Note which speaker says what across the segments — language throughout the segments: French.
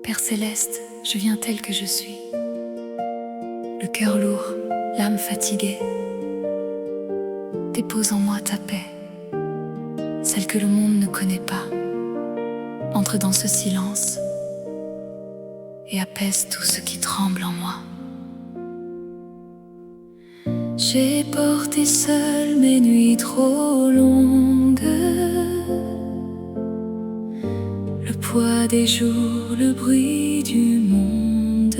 Speaker 1: Père céleste, je viens tel que je suis. Le cœur lourd, l'âme fatiguée. Dépose en moi ta paix, celle que le monde ne connaît pas. Entre dans ce silence et apaise tout ce qui tremble en moi. J'ai porté seul mes nuits trop longues, le poids des jours, le bruit du monde.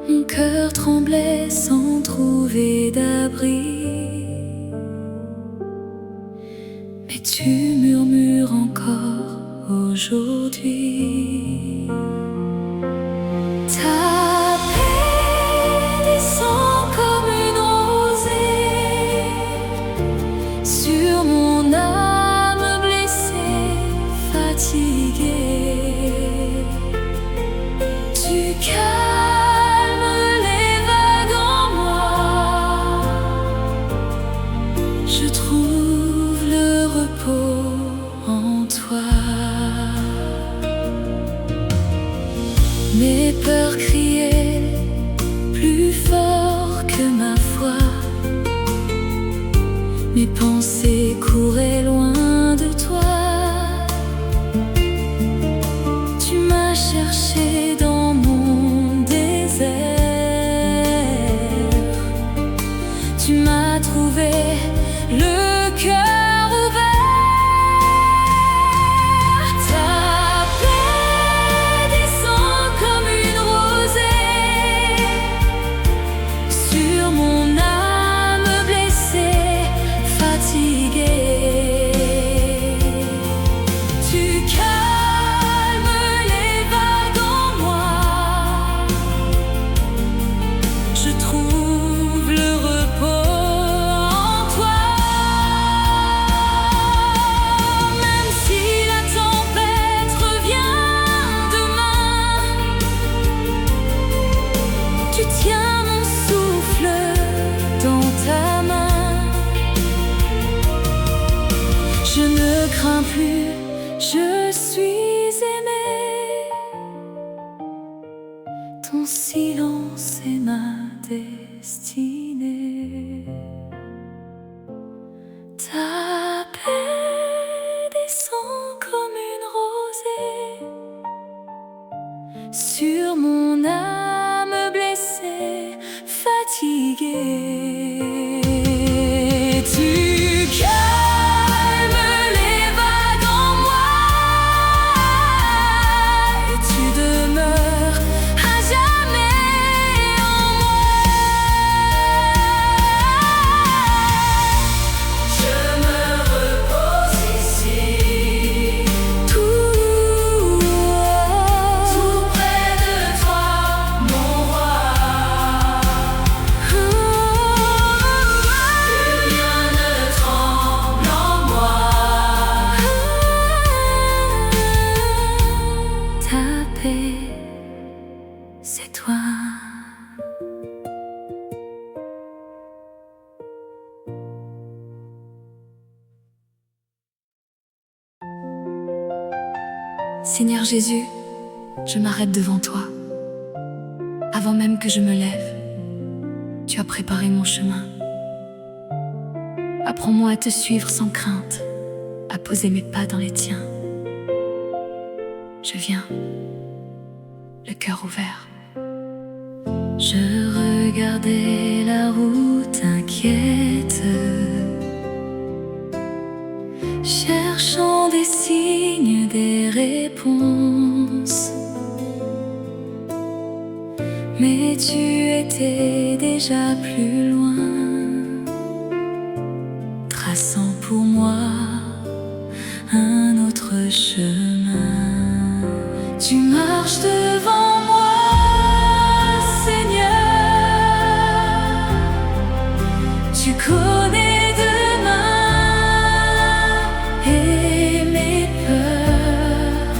Speaker 1: Mon cœur tremblait sans trouver d'abri, mais tu murmures encore aujourd'hui. Ta paix descend comme une rosée sur mon âme blessée, fatiguée. Tu calmes les vagues en moi, je trouve le repos en toi. Mes peurs criaient plus fort que ma foi, mes pensées couraient loin de toi. Tu m'as cherché dans mon désert, tu m'as trouvé le cœur ouvert. Ta paix descend comme une rosée sur mon âme blessée, fatiguée. Tu calmes les vagues en moi, je trouve le repos en toi. Même si la tempête revient demain, tu tiens mon souffle dans ta main. Je ne crains plus, je suis aimée. Ton silence est ma destinée. Ta paix descend comme une rosée sur mon âme blessée, fatiguée. Tu calmes les vagues en moi et tu demeures à jamais en moi. Je me repose ici, tout près de toi, mon roi. Plus rien ne tremble en moi. Ta paix, c'est toi. Seigneur Jésus, je m'arrête devant toi. Avant même que je me lève, tu as préparé mon chemin. Apprends-moi à te suivre sans crainte, à poser mes pas dans les tiens. Je viens, le cœur ouvert. Je regardais la route inquiète, cherchant des signes, des réponses. Mais tu étais déjà plus loin, traçant pour moi un autre chemin. Tu marches devant moi, Seigneur. Tu connais demain et mes peurs.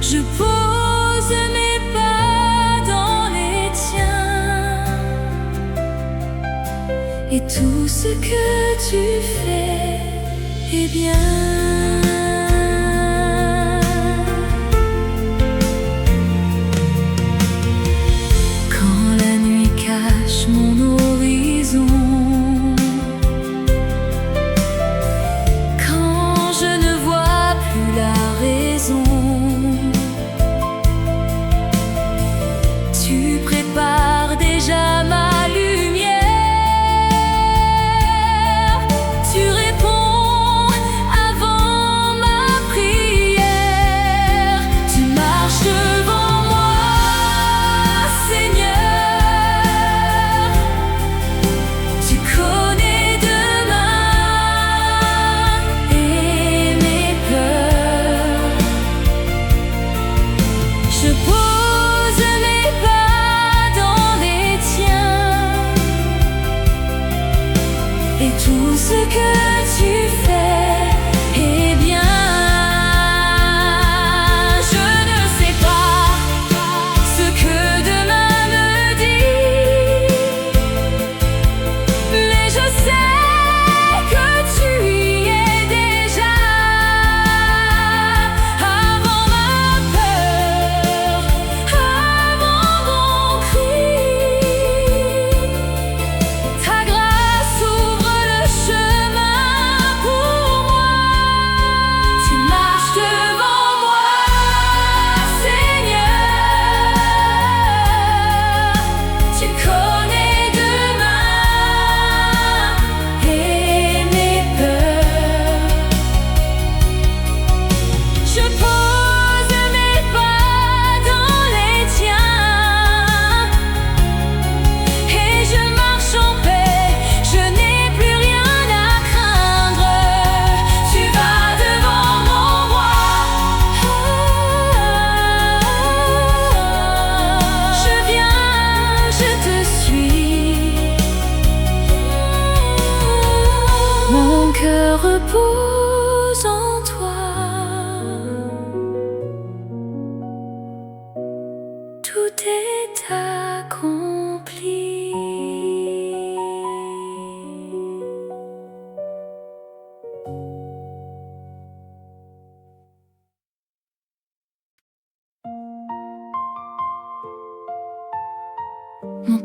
Speaker 1: Je pose mes pas dans les tiens, et tout ce que tu fais est bien.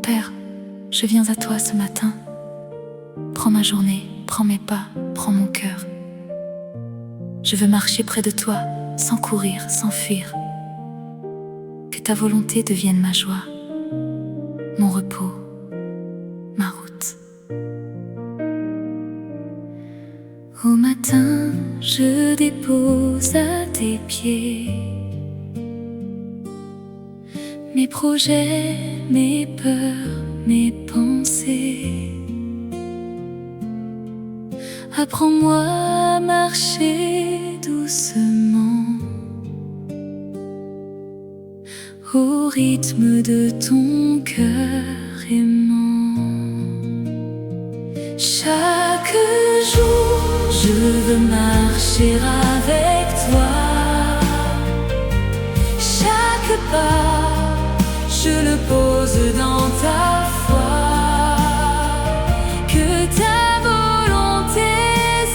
Speaker 1: Père, je viens à toi ce matin. Prends ma journée, prends mes pas, prends mon cœur. Je veux marcher près de toi, sans courir, sans fuir. Que ta volonté devienne ma joie, mon repos, ma route. Au matin, je dépose à tes pieds mes projets, mes peurs, mes pensées. Apprends-moi à marcher doucement au rythme de ton cœur aimant. Chaque jour, je veux marcher avec toi. Chaque pas, je le pose dans ta foi. Que ta volonté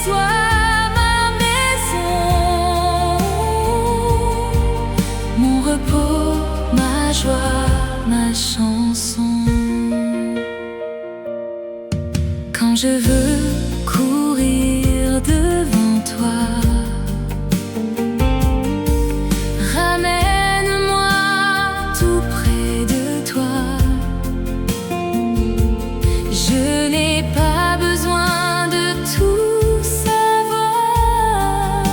Speaker 1: soit ma maison, mon repos, ma joie, ma chanson. Quand je veux courir devant toi, ramène-moi tout près de toi. Je n'ai pas besoin de tout savoir,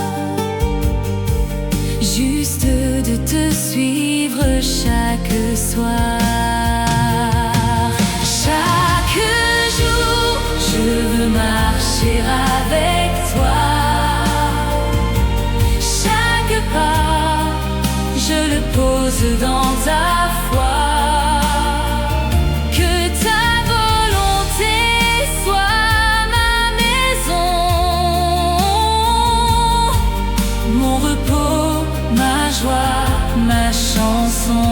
Speaker 1: juste de te suivre chaque soir. Chaque jour, je veux marcher avec toi. Chaque pas, je le pose dans ta foi. Que ta volonté soit ma maison, mon repos, ma joie, ma chanson.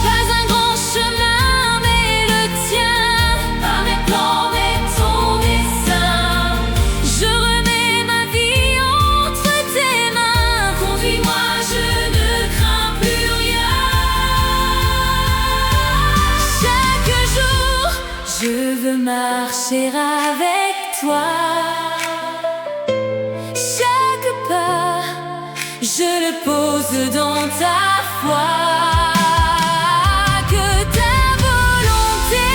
Speaker 1: Pas un grand chemin, mais le tien. Pas mes plans, mais ton dessein. Je remets ma vie entre tes mains. Conduis-moi, je ne crains plus rien. Chaque jour, je veux marcher avec toi. Chaque pas, je le pose dans ta foi. Que ta volonté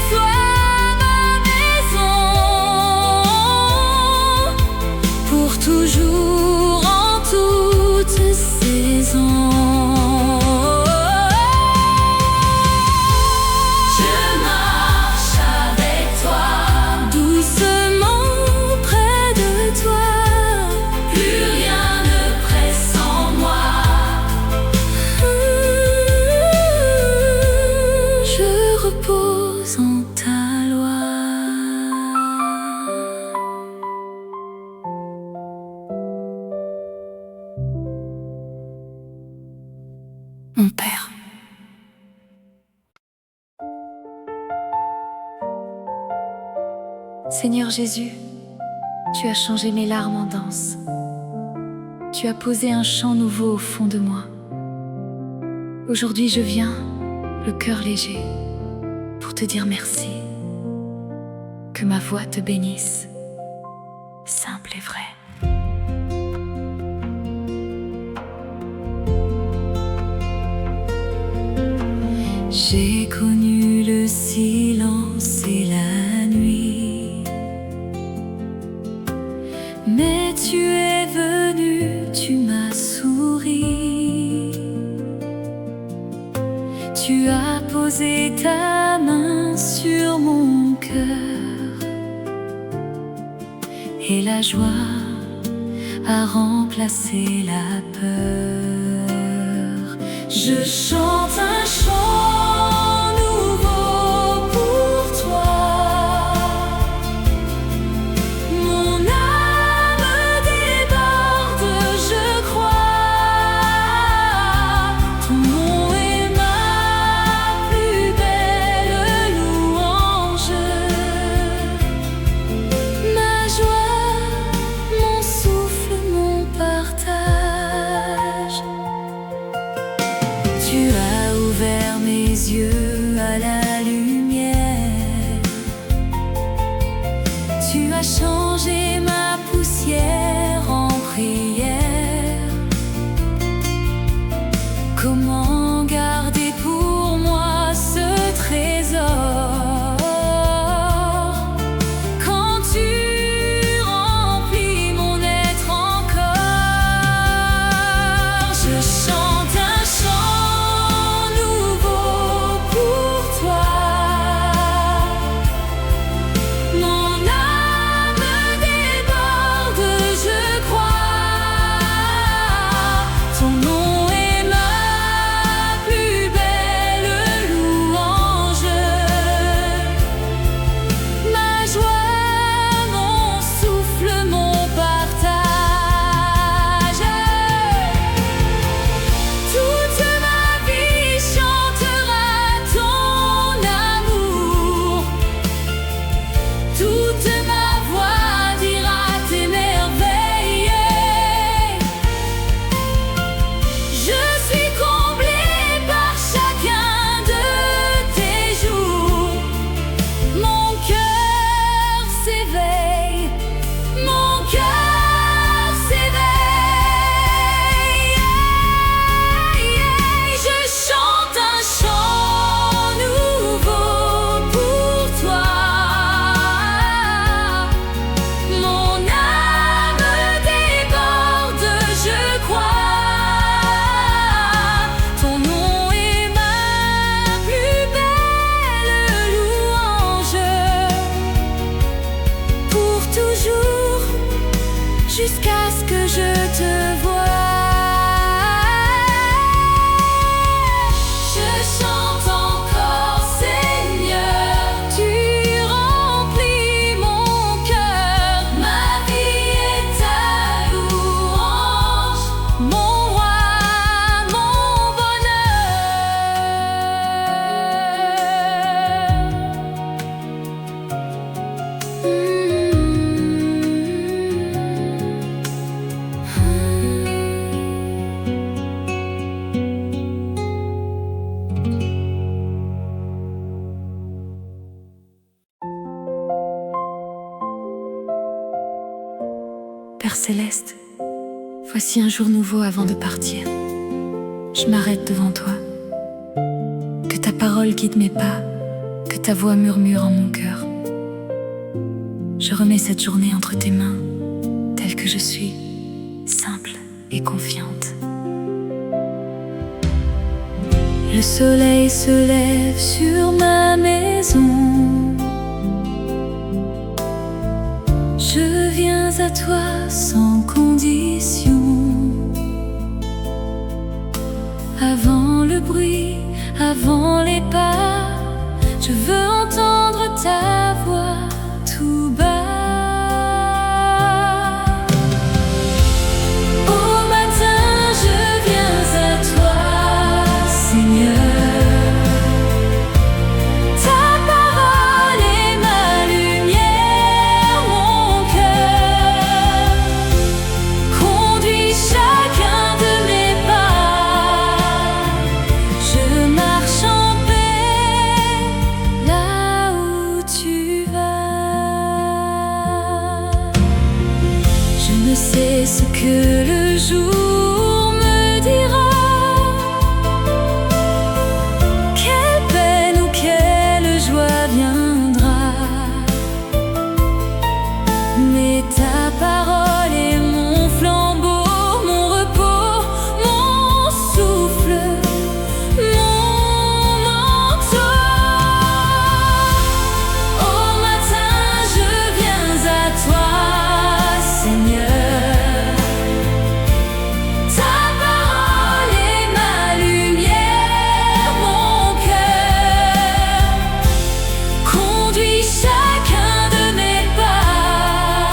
Speaker 1: soit ma maison, pour toujours en toutes saisons. Je marche avec toi, doucement près de toi. Plus rien ne presse en moi. Je repose en ta loi. Mon Père. Seigneur Jésus, tu as changé mes larmes en danse. Tu as posé un chant nouveau au fond de moi. Aujourd'hui je viens, le cœur léger, pour te dire merci. Que ma voix te bénisse, simple et vraie. J'ai connu le silence et la nuit, mais tu es venu, tu m'as souri. Tu as posé ta main sur mon cœur, et la joie a remplacé la peur. Je chante un chant nouveau pour toi. Mon âme déborde, je crois. Ton nom est ma plus belle louange. Ma joie, mon souffle, mon partage. Tu changé ma poussière en prière. Comment garder pour moi ce trésor? Quand tu remplis mon être encore, je chante un chant nouveau pour toi. Mon âme déborde, je crois. Ton nom est ma plus belle louange, ma joie, mon souffle, mon partage. Toute ma vie chantera ton amour, toute ma voix dira tes merveilles. Je suis comblée par chacun de tes jours. Mon cœur s'éveille, mon cœur s'éveille. Je chante un chant nouveau pour toi. Mon âme déborde, je crois. Ton nom est ma plus belle louange, pour toujours, jusqu'à ce que je te voie. Je chante encore, Seigneur, tu remplis mon cœur. Ma vie est ta louange, mon roi, mon Père céleste, voici un jour nouveau avant de partir. Je m'arrête devant toi. Que ta parole guide mes pas, que ta voix murmure en mon cœur. Je remets cette journée entre tes mains, telle que je suis, simple et confiante. Le soleil se lève sur ma maison. Je viens à toi sans condition. Avant le bruit, avant les pas, je veux entendre ta voix tout bas. Au matin, je viens à toi, Seigneur. Ta parole est ma lumière, mon cœur conduit chacun de mes pas. Je marche en paix là où tu vas. Je ne sais ce que le jour me dira, quelle peine ou quelle joie viendra, mais ta parole est mon flambeau, mon repos, mon souffle, mon manteau. Au matin, je viens à toi, Seigneur. Ta parole est ma lumière, mon cœur conduit chacun de mes pas.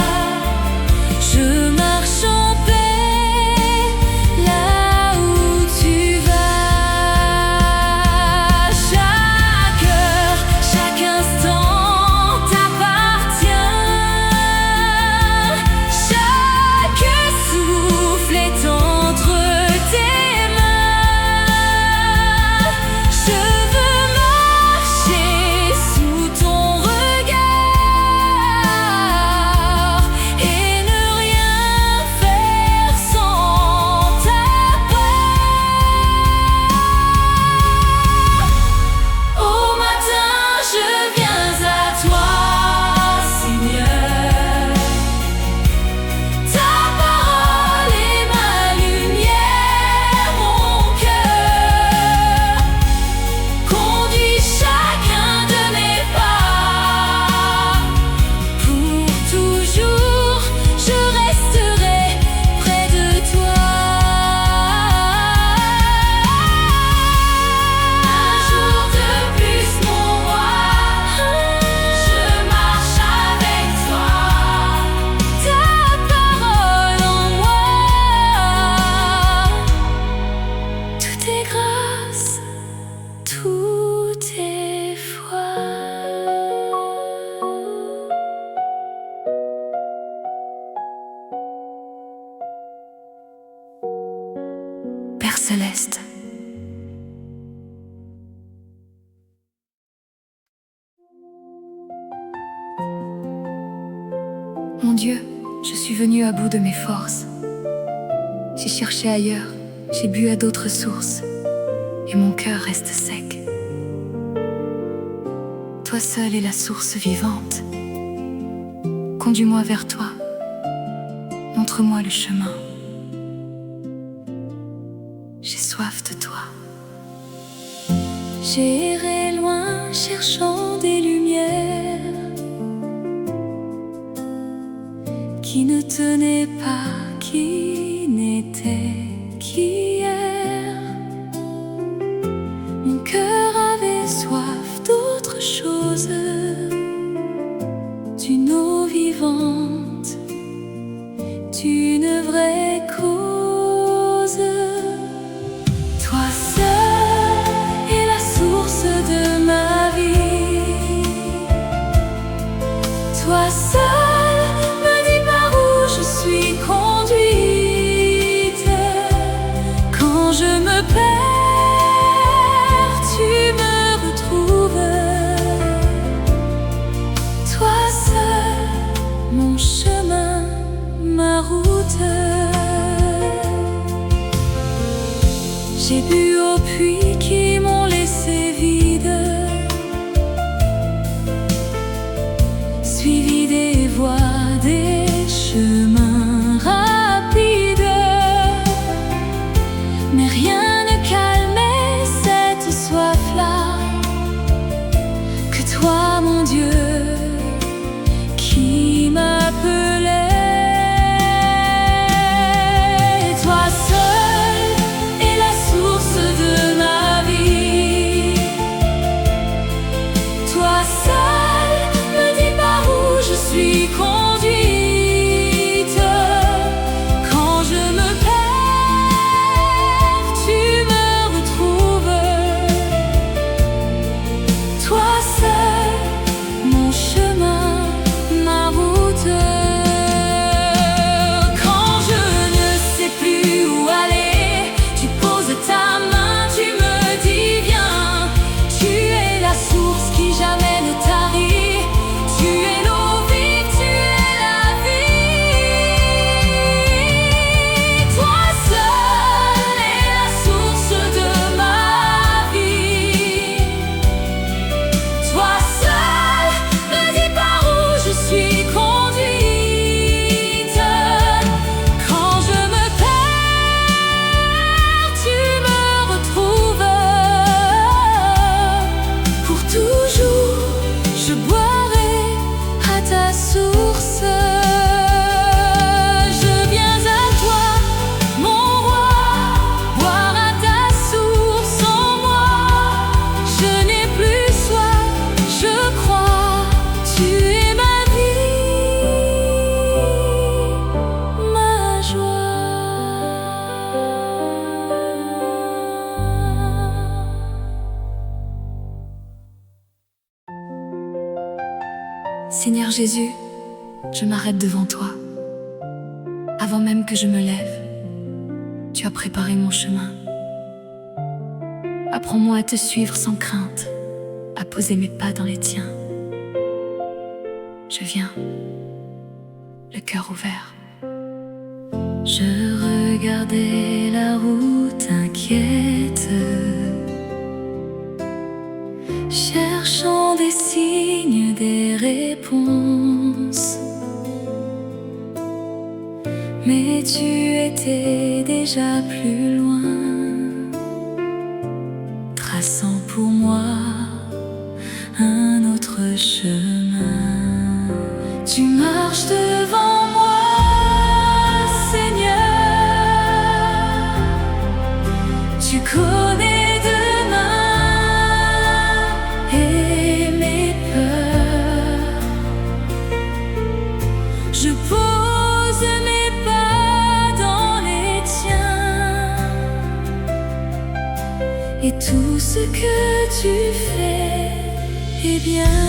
Speaker 1: céleste. Mon Dieu, je suis venue à bout de mes forces. J'ai cherché ailleurs, j'ai bu à d'autres sources, et mon cœur reste sec. Toi seul es la source vivante. Conduis-moi vers toi, montre-moi le chemin. J'ai soif de toi. J'ai erré loin cherchant des lumières qui ne tenaient pas, qui n'étaient qu'hier. Mon cœur avait soif d'autre chose, d'une eau vivante, d'une vraie cause. Toi seul es la source de ma vie. Toi seul me dis par où je suis conduite. Quand je me perds, tu me retrouves. Toi seul, mon chemin, ma route. J'ai bu aux puits qui m'ont laissé vide, suivi des voies, des chemins rapides, mais rien ne calmait cette soif-là que toi, mon Dieu, qui m'appelais. Toi seul est la source de ma vie. Toi seul me dis par où je suis conduite. Quand je me perds, tu me retrouves. Toi seul, mon chemin, ma route. Quand je ne sais plus où aller, tu poses ta main, tu me dis viens. Tu es la source qui jamais ne tarit. Tu es l'eau vive, tu es la vie. Toi seul es la source de ma vie. Toi seul me dis par où je suis conduite. Quand je me perds, tu me retrouves. Pour toujours, je boirai à ta source. Je viens à toi, mon roi, boire à ta source en moi. Je n'ai plus soif, je crois, tu es ma vie, ma joie. Seigneur Jésus, je m'arrête devant toi. Avant même que je me lève, tu as préparé mon chemin. Apprends-moi à te suivre sans crainte, à poser mes pas dans les tiens. Je viens, le cœur ouvert. Je regardais la route inquiète, cherchant des signes, des réponses. Mais tu étais déjà plus loin, traçant pour moi un autre chemin. Tu marches devant moi, Seigneur. Tu connais demain et mes peurs. Je pose mes pas dans les tiens, et tout ce que tu fais est bien.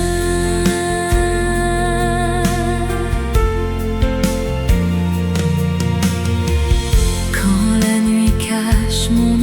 Speaker 1: Quand la nuit cache mon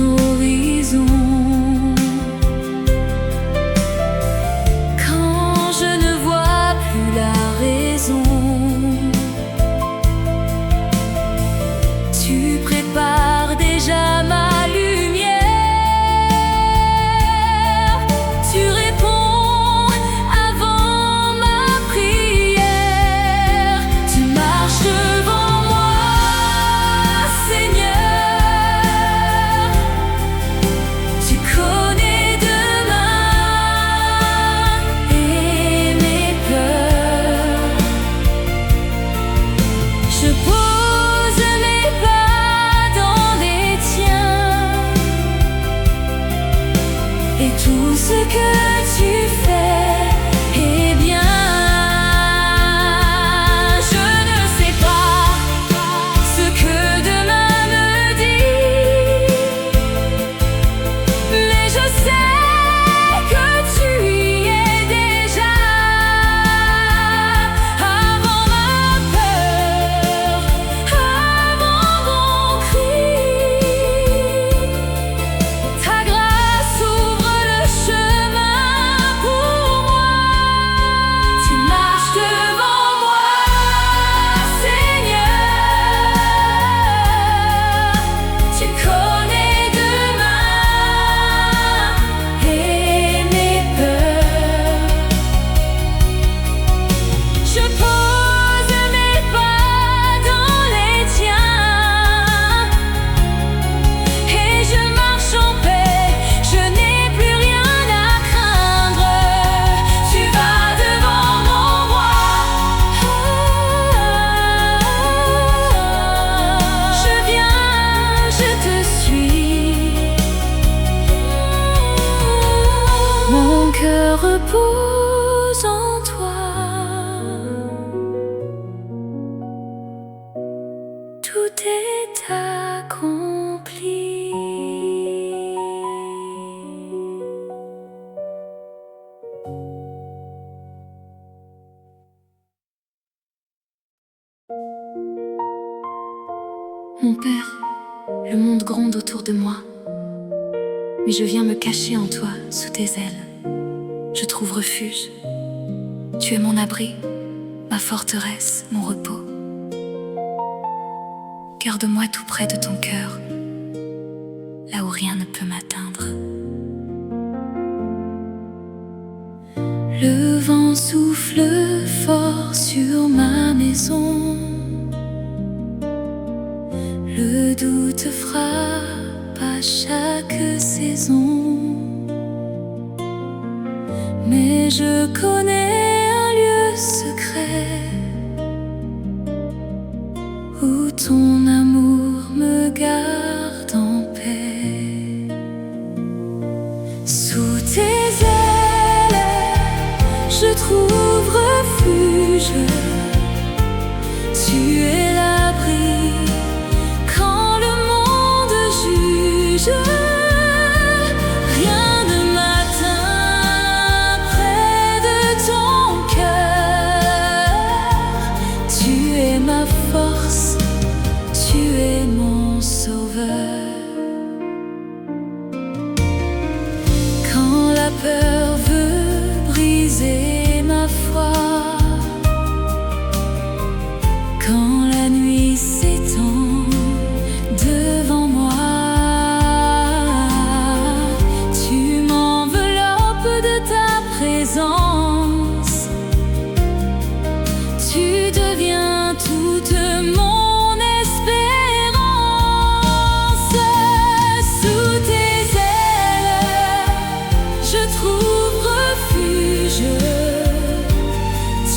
Speaker 1: est accompli. Mon Père, le monde gronde autour de moi, mais je viens me cacher en toi, sous tes ailes. Je trouve refuge. Tu es mon abri, ma forteresse, mon repos. Garde-moi tout près de ton cœur, là où rien ne peut m'atteindre. Le vent souffle fort sur ma maison. Le doute frappe à chaque saison. Mais je connais un lieu secret où ton amour me garde en paix. Sous tes ailes, je trouve refuge. Tu es l'abri quand le monde juge. Rien ne m'atteint près de ton cœur. Tu es ma force, tu es mon sauveur. Quand la peur veut briser ma foi, quand la nuit s'étend devant moi, tu m'enveloppes de ta présence. Tu deviens toute mon espérance. Sous tes ailes, je trouve refuge.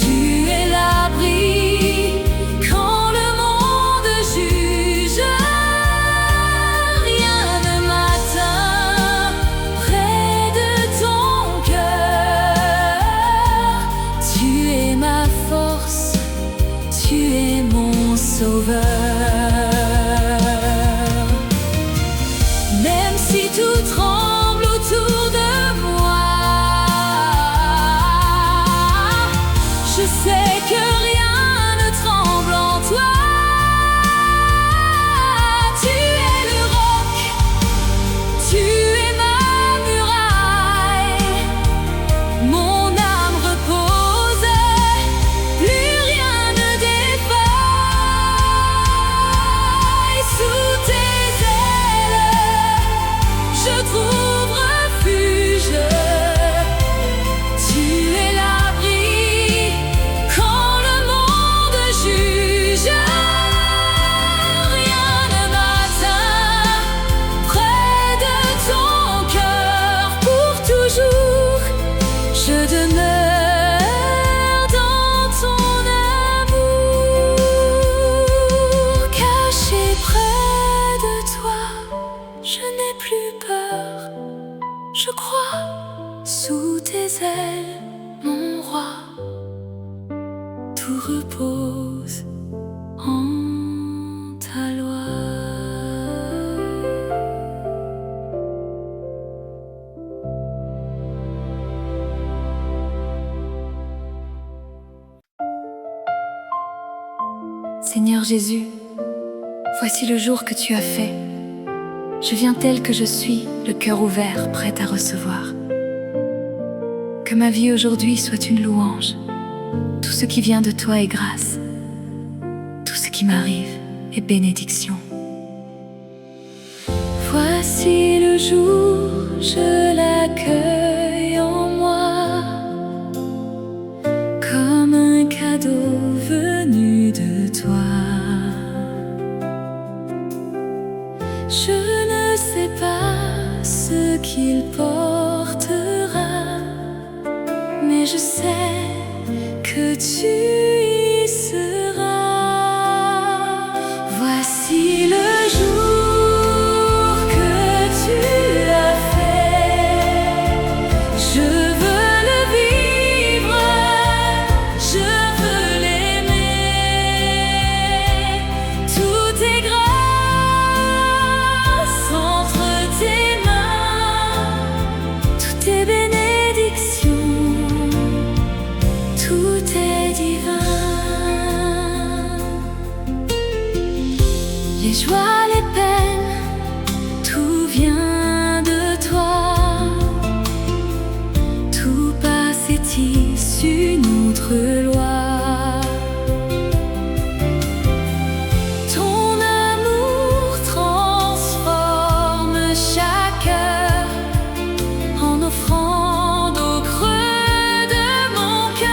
Speaker 1: Tu es l'abri quand le monde juge. Rien ne m'atteint près de ton cœur. Tu es ma force, tu es mon sauveur. Même si tout tremble autour de moi, je sais que rien ne tremble en toi. Tu es le roc, tu es ma muraille. Mon âme repose, plus rien ne défaille. Sous tes ailes, je trouve refuge. Tu es l'abri quand le monde juge. Rien ne m'atteint près de ton cœur. Pour toujours, je demeure dans ton amour. Caché près de toi, je n'ai plus peur. Je crois sous tes ailes, mon roi. Tout repose en ta loi. Seigneur Jésus, voici le jour que tu as fait. Je viens tel que je suis, le cœur ouvert, prêt à recevoir. Que ma vie aujourd'hui soit une louange. Tout ce qui vient de toi est grâce. Tout ce qui m'arrive est bénédiction. Voici le jour, je l'accueille en moi, comme un cadeau venu de toi. Je ne sais pas ce qu'il portera, mais je sais que tu y seras. Voici le jour que tu as fait. Je veux le vivre, je veux l'aimer. Tout est grâce. Les joies, les peines, tout vient de toi. Tout passe et tisse une autre loi. Ton amour transforme chaque heure en offrande au creux de mon cœur.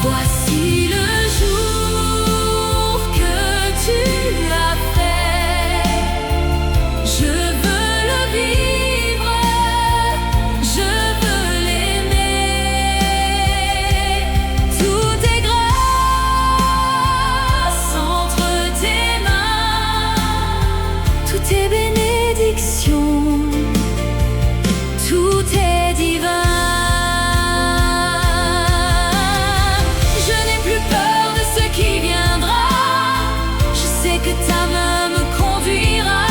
Speaker 1: Voici le jour que tu as fait. Je veux le vivre, je veux l'aimer. Tout est grâce entre tes mains, tout est bénédiction, tout est divin. Je n'ai plus peur de ce qui viendra. Je sais que ta main me conduira.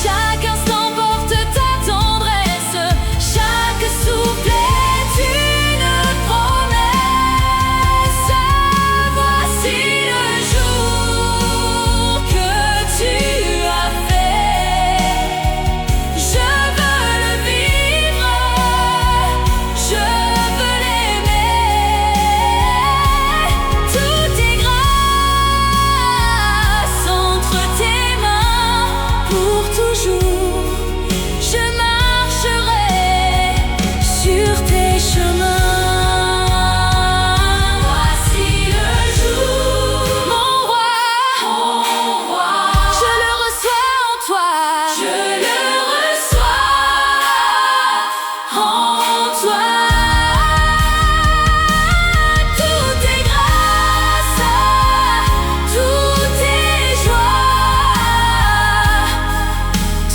Speaker 1: Chaque instant porte ta tendresse. Chaque souffle est une promesse. Voici le jour que tu as fait. Je veux le vivre, je veux l'aimer. Tout est grâce entre tes mains. Pour toujours, je marcherai sur tes chemins. Voici le jour, mon roi, je le reçois en toi. Je le reçois en toi. Tout est grâce, tout est joie,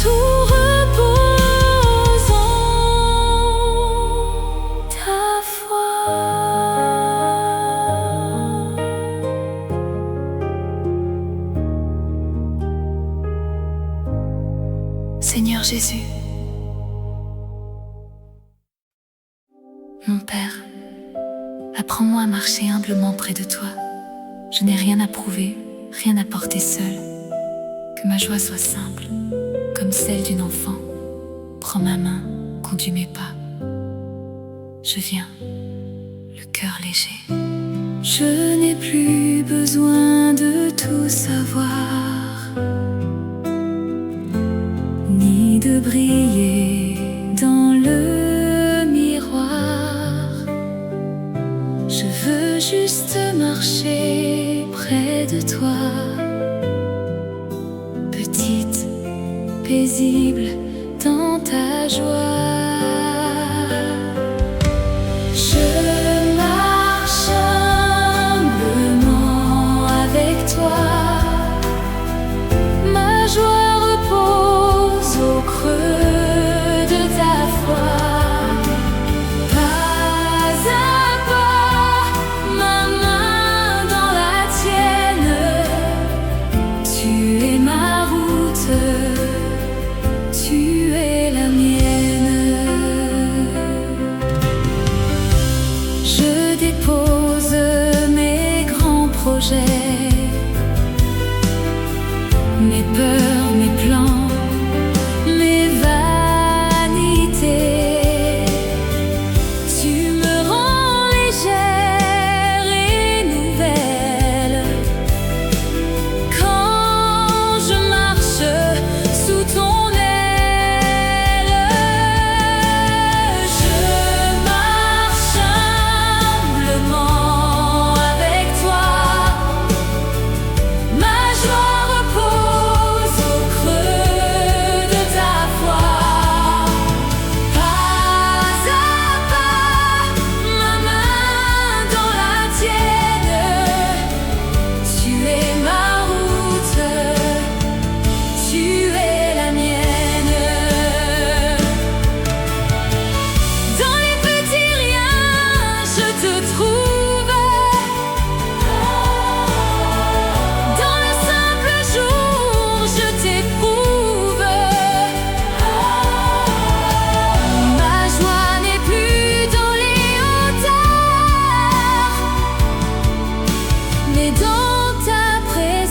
Speaker 1: tout repose en ta foi. Seigneur Jésus, mon Père, apprends-moi à marcher humblement près de toi. Je n'ai rien à prouver, rien à porter seul. Que ma joie soit simple, comme celle d'une enfant. Prends ma main, conduis mes pas. Je viens, le cœur léger. Je n'ai plus besoin de tout savoir, ni de briller dans le miroir. Je veux juste marcher près de toi, petite, paisible dans ta joie. Je marche humblement avec toi. Ma joie repose au creux de ta foi. Pas à pas, ma main dans la tienne. Tu es ma route, tu es la mienne. Je dépose mes grands projets, mes peurs, mes plans, mes vanités. Tu me rends légère et nouvelle quand je marche sous ton aile. Je marche humblement avec toi. Ma joie repose au creux de ta foi. Pas à pas, ma main dans la tienne. Tu es ma route, tu es la mienne. Dans les petits riens, je te trouve. Dans le simple jour, je t'éprouve. Ma joie n'est plus dans les hauteurs, mais dans ta présence.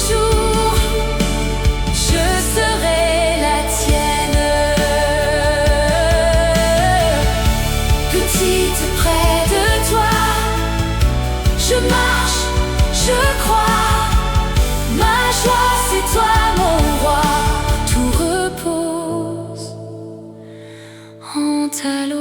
Speaker 1: jour, je serai la tienne. Petite près de toi, je marche, je crois. Ma joie, c'est toi, mon roi. Tout repose en ta loi.